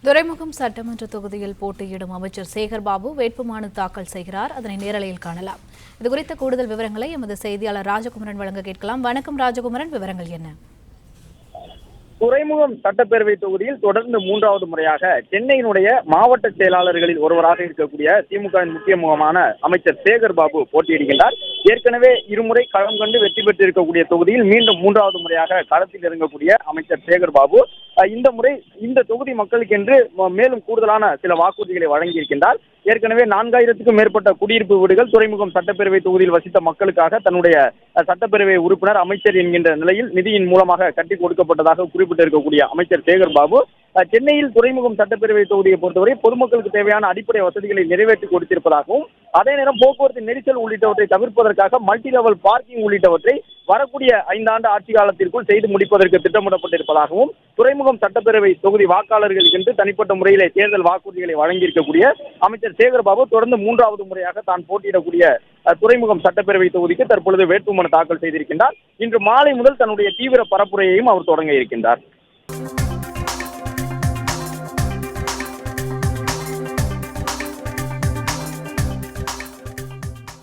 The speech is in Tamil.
துறைமுகம் சட்டமன்ற தொகுதியில் போட்டியிடும் அமைச்சர் சேகர்பாபு வேட்புமனு தாக்கல் செய்கிறார். அதனை நேரலையில் காணலாம். இதுகுறித்த கூடுதல் விவரங்களை எமது செய்தியாளர் ராஜகுமரன் வழங்க கேட்கலாம். வணக்கம் ராஜகுமரன், விவரங்கள் என்ன? துறைமுகம் சட்டப்பேரவை தொகுதியில் தொடர்ந்து மூன்றாவது முறையாக சென்னையினுடைய மாவட்ட செயலாளர்களில் ஒருவராக இருக்கக்கூடிய திமுகவின் முக்கிய முகமான அமைச்சர் சேகர்பாபு போட்டியிடுகின்றார். ஏற்கனவே இருமுறை களம் கண்டு வெற்றி பெற்றிருக்கக்கூடிய தொகுதியில் மீண்டும் மூன்றாவது முறையாக களத்தில் இறங்கக்கூடிய அமைச்சர் சேகர்பாபு இந்த முறை இந்த தொகுதி மக்களுக்கு என்று மேலும் கூடுதலான சில வாக்குறுதிகளை வழங்கியிருக்கின்றார். ஏற்கனவே 4000க்கும் மேற்பட்ட குடியிருப்பு வீடுகள் துறைமுகம் சட்டப்பேரவை தொகுதியில் வசித்த மக்களுக்காக தன்னுடைய சட்டப்பேரவை உறுப்பினர் அமைச்சர் என்கின்ற நிலையில் நிதியின் மூலமாக கட்டி கொடுக்கப்பட்டதாக குறிப்பிட்டிருக்கக்கூடிய அமைச்சர் சேகர்பாபு சென்னையில் துறைமுகம் சட்டப்பேரவை தொகுதியை பொறுத்தவரை பொதுமக்களுக்கு தேவையான அடிப்படை வசதிகளை நிறைவேற்றி கொடுத்திருப்பதாகவும், அதே நேரம் போக்குவரத்து நெரிசல் உள்ளிட்டவற்றை தவிர்ப்பதற்காக மல்டி லெவல் பார்க்கிங் உள்ளிட்டவற்றை வரக்கூடிய 5 ஆண்டு ஆட்சி காலத்திற்குள் செய்து முடிப்பதற்கு திட்டமிடப்பட்டிருப்பதாகவும், துறைமுகம் சட்டப்பேரவை தொகுதி வாக்காளர்களுக்கு என்று தனிப்பட்ட முறையிலே தேர்தல் வாக்குறுதிகளை வழங்கியிருக்கக்கூடிய அமைச்சர் சேகர்பாபு தொடர்ந்து மூன்றாவது முறையாக தான் போட்டியிடக்கூடிய துறைமுகம் சட்டப்பேரவை தொகுதிக்கு தற்பொழுது வேட்புமனு தாக்கல் செய்திருக்கின்றார். இன்று மாலை முதல் தன்னுடைய தீவிர பரப்புரையையும் அவர் தொடங்க இருக்கின்றார்.